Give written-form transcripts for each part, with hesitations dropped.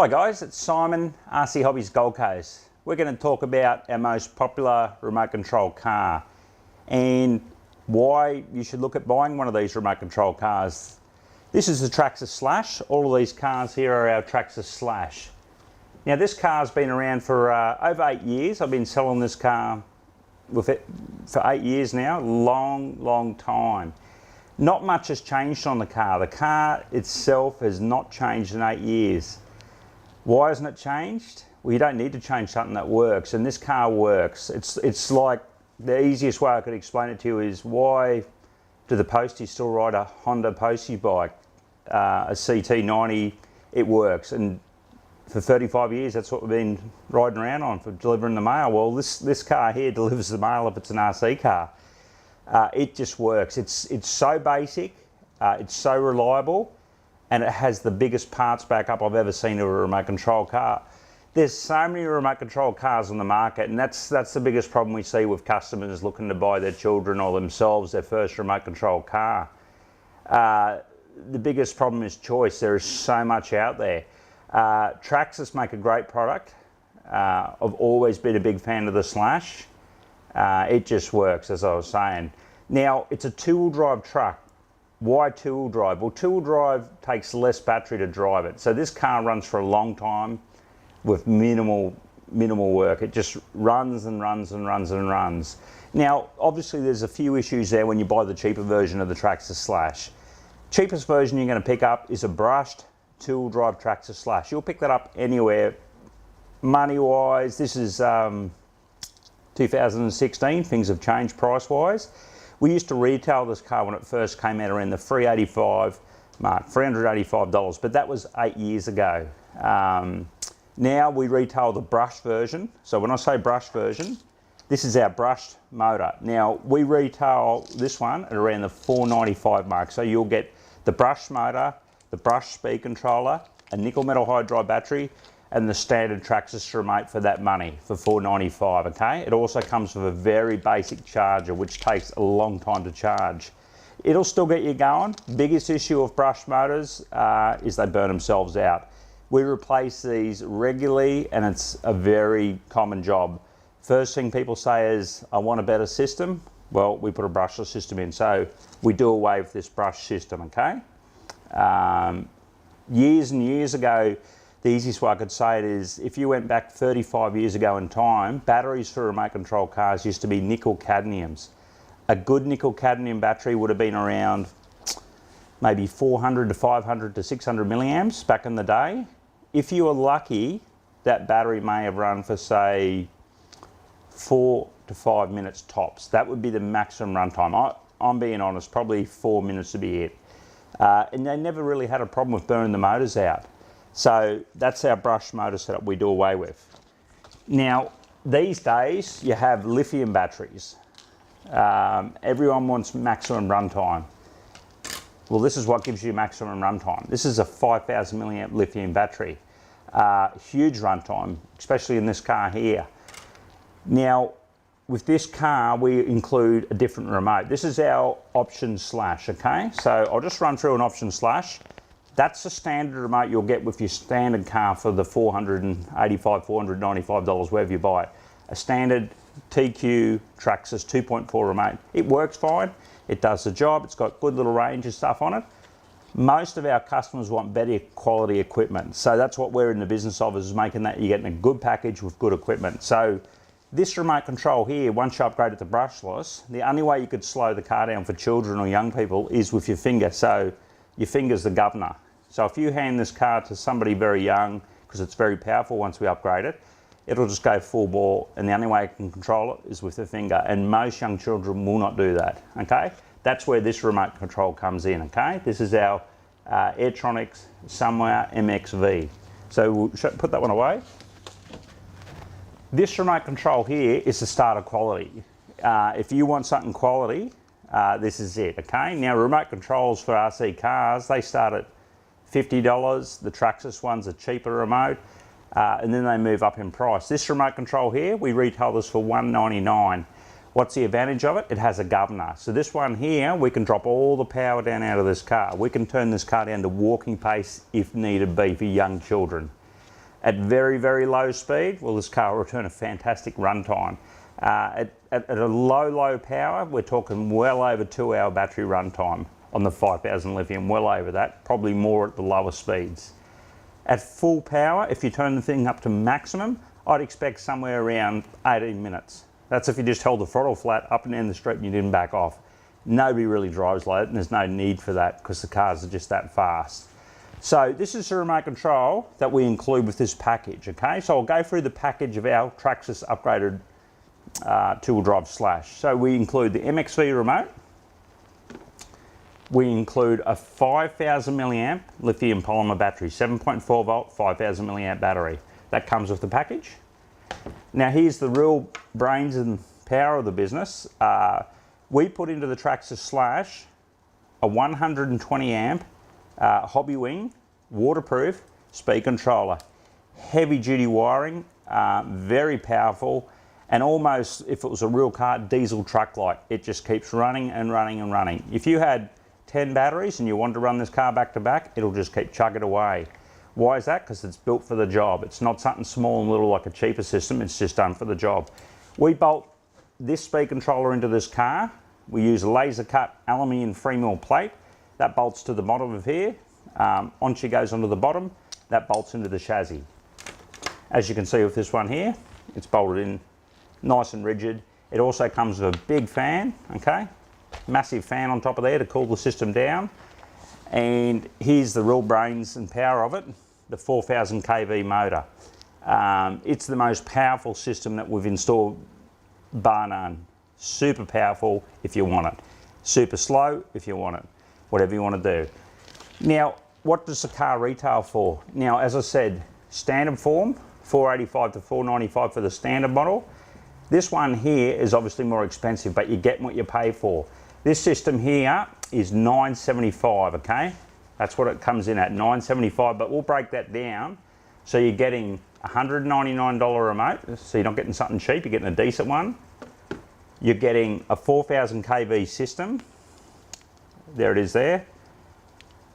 Hi guys, it's Simon, RC Hobbies Gold Coast. We're going to talk about our most popular remote control car and why you should look at buying one of these remote control cars. This is the Traxxas Slash. All of these cars here are our Traxxas Slash. Now this car's been around for over 8 years. I've been selling this car with it for 8 years now, long time. Not much has changed on the car. The car itself has not changed in 8 years. Why hasn't it changed? Well, you don't need to change something that works, and this car works. It's like, the easiest way I could explain it to you is, why do the posties still ride a Honda postie bike, a CT90? It works, and for 35 years that's what we've been riding around on for delivering the mail. Well, this car here delivers the mail if it's an RC car. It just works. It's so basic, it's so reliable, and it has the biggest parts backup I've ever seen of a remote control car. There's so many remote control cars on the market, and that's the biggest problem we see with customers looking to buy their children or themselves their first remote control car. The biggest problem is choice. There is so much out there. Traxxas make a great product. I've always been a big fan of the Slash. It just works, as I was saying. Now, it's a two-wheel drive truck. Why two-wheel drive? Well, two-wheel drive takes less battery to drive it. So this car runs for a long time with minimal work. It just runs and runs and runs and runs. Now, obviously there's a few issues there when you buy the cheaper version of the Traxxas Slash. Cheapest version you're going to pick up is a brushed two-wheel drive Traxxas Slash. You'll pick that up anywhere. Money-wise, this is 2016. Things have changed price-wise. We used to retail this car when it first came out around the $385 mark, $385, but that was 8 years ago. Now we retail the brushed version. So when I say brushed version, this is our brushed motor. Now we retail this one at around the $495 mark. So you'll get the brushed motor, the brushed speed controller, a nickel metal hydride battery, and the standard Traxxas remote for that money, for $495, okay? It also comes with a very basic charger, which takes a long time to charge. It'll still get you going. Biggest issue of brushed motors is they burn themselves out. We replace these regularly, and it's a very common job. First thing people say is, I want a better system. Well, we put a brushless system in, so we do away with this brush system, okay? Years and years ago, the easiest way I could say it is, if you went back 35 years ago in time, batteries for remote control cars used to be nickel cadmiums. A good nickel cadmium battery would have been around maybe 400 to 500 to 600 milliamps back in the day. If you were lucky, that battery may have run for, say, 4 to 5 minutes tops. That would be the maximum runtime. I'm being honest, probably 4 minutes would be it. And they never really had a problem with burning the motors out. So that's our brush motor setup we do away with. Now, these days you have lithium batteries. Everyone wants maximum runtime. Well, this is what gives you maximum runtime. This is a 5,000 milliamp lithium battery. Huge runtime, especially in this car here. Now, with this car, we include a different remote. This is our option Slash, okay? So I'll just run through an option Slash. That's the standard remote you'll get with your standard car for the $485, $495, wherever you buy it. A standard TQ Traxxas 2.4 remote. It works fine. It does the job. It's got good little range of stuff on it. Most of our customers want better quality equipment. So that's what we're in the business of, is making that you're getting a good package with good equipment. So this remote control here, once you upgrade it to brushless, the only way you could slow the car down for children or young people is with your finger. So your finger's the governor. So if you hand this car to somebody very young, because it's very powerful once we upgrade it, it'll just go full bore, and the only way you can control it is with the finger, and most young children will not do that, okay? That's where this remote control comes in, okay? This is our Airtronics Somewhere MXV. So we'll put that one away. This remote control here is the starter quality. If you want something quality, this is it, okay? Now, remote controls for RC cars, they start at $50. The Traxxas one's a cheaper remote, and then they move up in price. This remote control here, we retail this for $199. What's the advantage of it? It has a governor. So this one here, we can drop all the power down out of this car. We can turn this car down to walking pace if needed be for young children. at very, very low speed, well, this car will return a fantastic run time. At a low power, we're talking well over 2 hour battery run time on the 5000 lithium, well over that, probably more at the lower speeds. At full power, if you turn the thing up to maximum, I'd expect somewhere around 18 minutes. That's if you just held the throttle flat up and down the street and you didn't back off. Nobody really drives like that, and there's no need for that because the cars are just that fast. So this is the remote control that we include with this package, okay? So I'll go through the package of our traxxas upgraded two-wheel drive Slash. So we include the MXV remote. We include a 5000 milliamp lithium polymer battery, 7.4 volt, 5000 milliamp battery. That comes with the package. Now here's the real brains and power of the business. We put into the traxxas Slash a 120 amp hobby wing, waterproof speed controller. Heavy duty wiring, very powerful, and almost, if it was a real car, diesel truck like. It just keeps running and running and running. If you had 10 batteries and you wanted to run this car back to back, it'll just keep chugging away. Why is that? Because it's built for the job. It's not something small and little like a cheaper system, it's just done for the job. We bolt this speed controller into this car. We use a laser cut aluminium free mill plate. That bolts to the bottom of here. Onto goes onto the bottom. That bolts into the chassis. As you can see with this one here, it's bolted in nice and rigid. It also comes with a big fan, okay? Massive fan on top of there to cool the system down. And here's the real brains and power of it, the 4000 kV motor. It's the most powerful system that we've installed, bar none. Super powerful if you want it. Super slow if you want it. Whatever you want to do. Now, what does the car retail for? Now, as I said, standard form, $485 to $495 for the standard model. This one here is obviously more expensive, but you get what you pay for. This system here is $975, okay? That's what it comes in at, $975, but we'll break that down. So you're getting a $199 remote, so you're not getting something cheap, you're getting a decent one. You're getting a 4000 kV system. There it is there.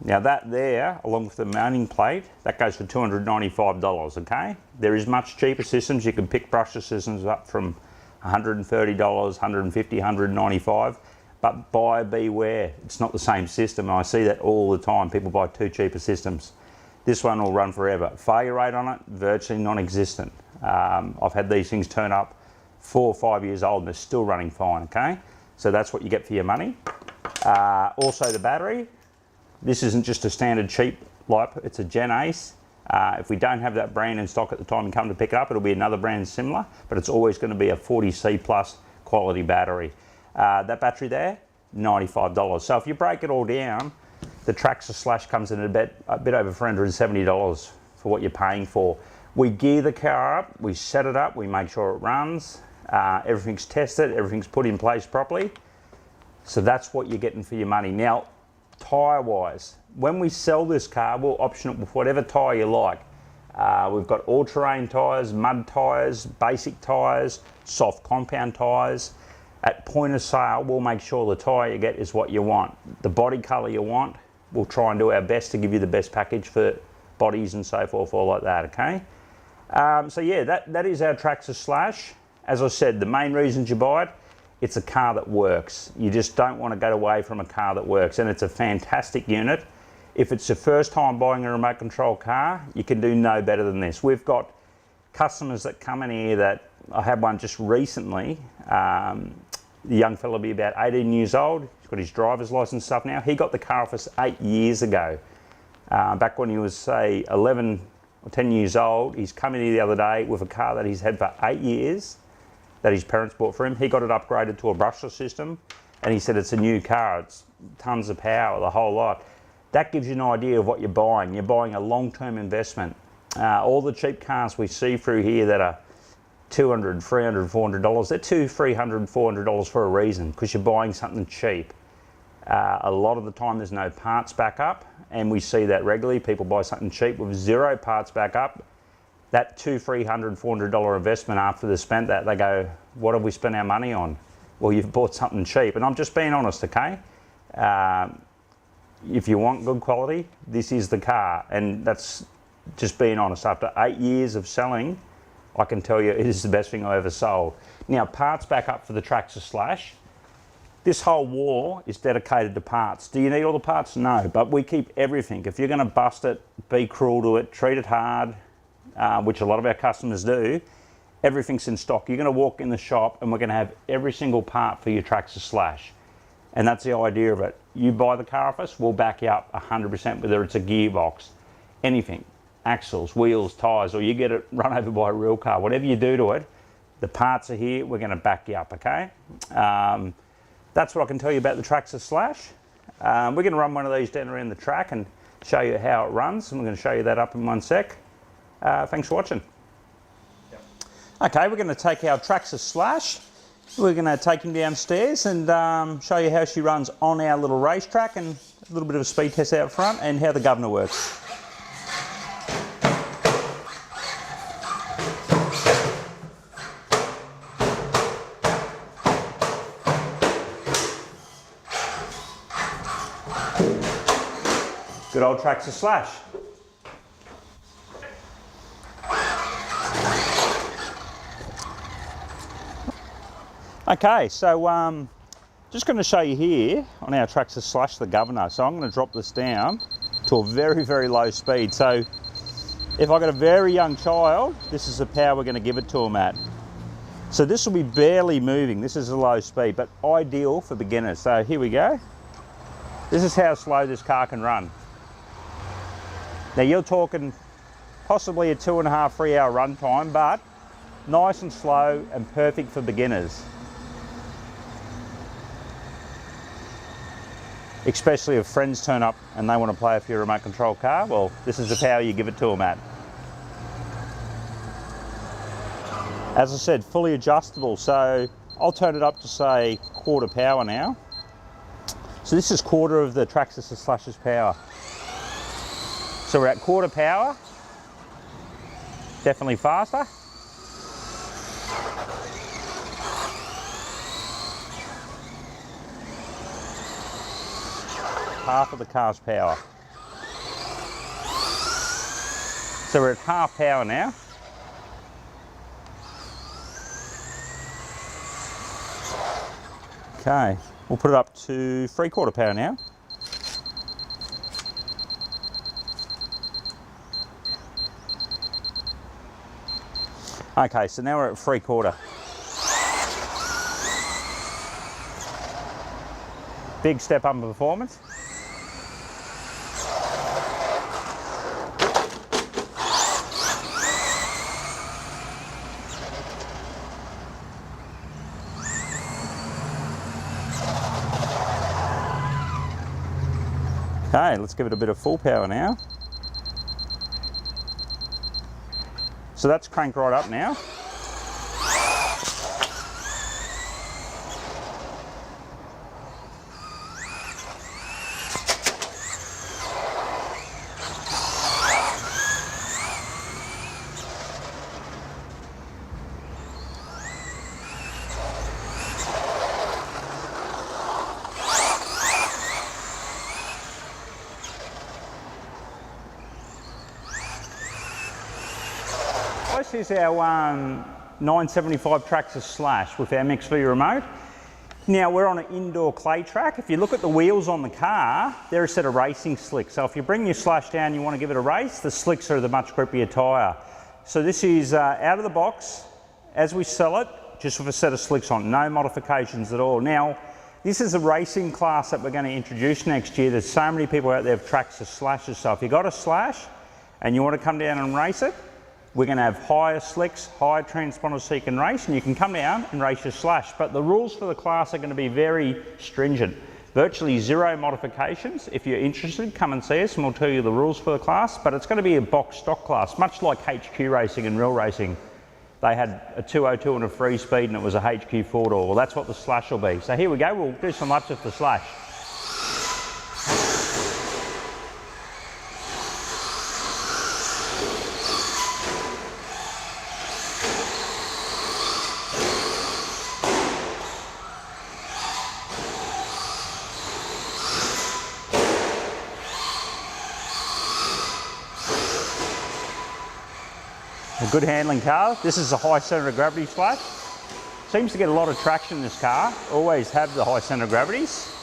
Now that there, along with the mounting plate, that goes for $295, okay? There is much cheaper systems. You can pick brushless systems up from $130, $150, $195, but buyer beware. It's not the same system. I see that all the time. People buy two cheaper systems. This one will run forever. Failure rate on it, virtually non-existent. I've had these things turn up 4 or 5 years old and they're still running fine, okay? So that's what you get for your money. Also the battery. This isn't just a standard cheap LiPo, it's a Gen Ace. If we don't have that brand in stock at the time you come to pick it up, it'll be another brand similar, but it's always going to be a 40C plus quality battery. That battery there, $95. So if you break it all down, the traxxas Slash comes in at a bit over $370 for what you're paying for. We gear the car up, we set it up, we make sure it runs, everything's tested, everything's put in place properly. So that's what you're getting for your money. Now, tyre wise, when we sell this car, we'll option it with whatever tyre you like. We've got all-terrain tyres, mud tyres, basic tyres, soft compound tyres. At point of sale, we'll make sure the tyre you get is what you want. The body colour you want, we'll try and do our best to give you the best package for bodies and so forth, all like that, okay? So yeah, that is our traxxas Slash. As I said, the main reasons you buy it, it's a car that works. You just don't want to get away from a car that works, and it's a fantastic unit. If it's your first time buying a remote control car, you can do no better than this. We've got customers that come in here that, I had one just recently, the young fella will be about 18 years old, he's got his driver's license stuff now. He got the car off us 8 years ago. Back when he was say 11 or 10 years old, he's come in here the other day with a car that he's had for 8 years, that his parents bought for him. He got it upgraded to a brushless system, and he said it's a new car, it's tons of power, the whole lot. That gives you an idea of what you're buying. You're buying a long-term investment. All the cheap cars we see through here that are $200, $300, $400, they're $200, $300, $400 for a reason, because you're buying something cheap. A lot of the time there's no parts backup, and we see that regularly. People buy something cheap with zero parts backup. That $200, $300, $400 investment, after they've spent that, they go, what have we spent our money on? Well, you've bought something cheap. And I'm just being honest, okay? If you want good quality, this is the car. And that's just being honest, after 8 years of selling, I can tell you it is the best thing I ever sold. Now, parts back up for the traxxas slash. This whole wall is dedicated to parts. Do you need all the parts? No, but we keep everything. If you're going to bust it, be cruel to it, treat it hard, which a lot of our customers do, everything's in stock. You're going to walk in the shop and we're going to have every single part for your traxxas slash. And that's the idea of it. You buy the car off us, we'll back you up 100%, whether it's a gearbox, anything, axles, wheels, tyres, or you get it run over by a real car, whatever you do to it, the parts are here, we're going to back you up, okay? That's what I can tell you about the traxxas slash. We're going to run one of these down around the track and show you how it runs, and we're going to show you that up in one sec. Thanks for watching. Yep. Okay, we're going to take our traxxas slash, we're going to take him downstairs and show you how she runs on our little racetrack, and a little bit of a speed test out front, and how the governor works. Good old traxxas slash. Okay, so just going to show you here on our traxxas slash the governor. So I'm going to drop this down to a very, very low speed. So if I've got a very young child, this is the power we're going to give it to them at. So this will be barely moving. This is a low speed, but ideal for beginners. So here we go. This is how slow this car can run. Now you're talking possibly a 2.5, 3 hour run time, but nice and slow and perfect for beginners. Especially if friends turn up and they want to play with your remote control car, well, this is the power you give it to them at. As I said, fully adjustable, so I'll turn it up to say quarter power now. So this is quarter of the traxxas slash's power. So we're at quarter power, definitely faster. Half of the car's power. So we're at half power now. Okay, we'll put it up to 3/4 power now. Okay, so now we're at 3/4. Big step up in performance. Okay, let's give it a bit of full power now. So that's cranked right up now. This is our 975 traxxas slash with our MXV remote. Now we're on an indoor clay track. If you look at the wheels on the car, they're a set of racing slicks. So if you bring your slash down, you want to give it a race, the slicks are the much grippier tyre. So this is out of the box, as we sell it, just with a set of slicks on, no modifications at all. Now, this is a racing class that we're going to introduce next year. There's so many people out there with traxxas slashes. So if you've got a slash and you want to come down and race it, we're going to have higher slicks, higher transponders so you can race, and you can come down and race your slash. But the rules for the class are going to be very stringent. Virtually zero modifications. If you're interested, come and see us and we'll tell you the rules for the class. But it's going to be a box stock class, much like HQ racing and real racing. They had a 202 and a 3-speed and it was a HQ 4-door. Well, that's what the slash will be. So here we go, we'll do some laps with the slash. A good handling car. This is a high centre of gravity Slash. Seems to get a lot of traction in this car. Always have the high centre of gravities.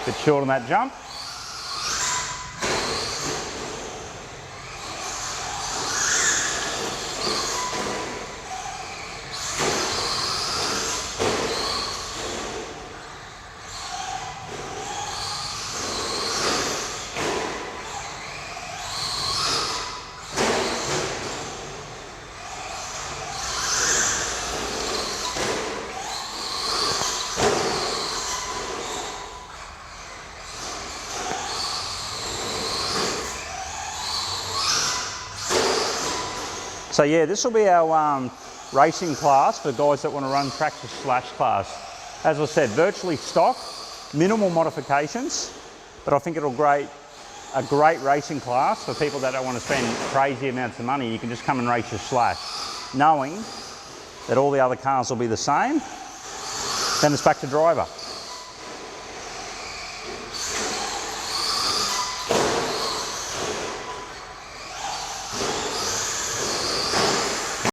Bit short on that jump. So yeah, this will be our racing class for guys that want to run traxxas Slash class. As I said, virtually stock, minimal modifications, but I think it'll a great racing class for people that don't want to spend crazy amounts of money. You can just come and race your Slash, knowing that all the other cars will be the same. Then it's back to driver.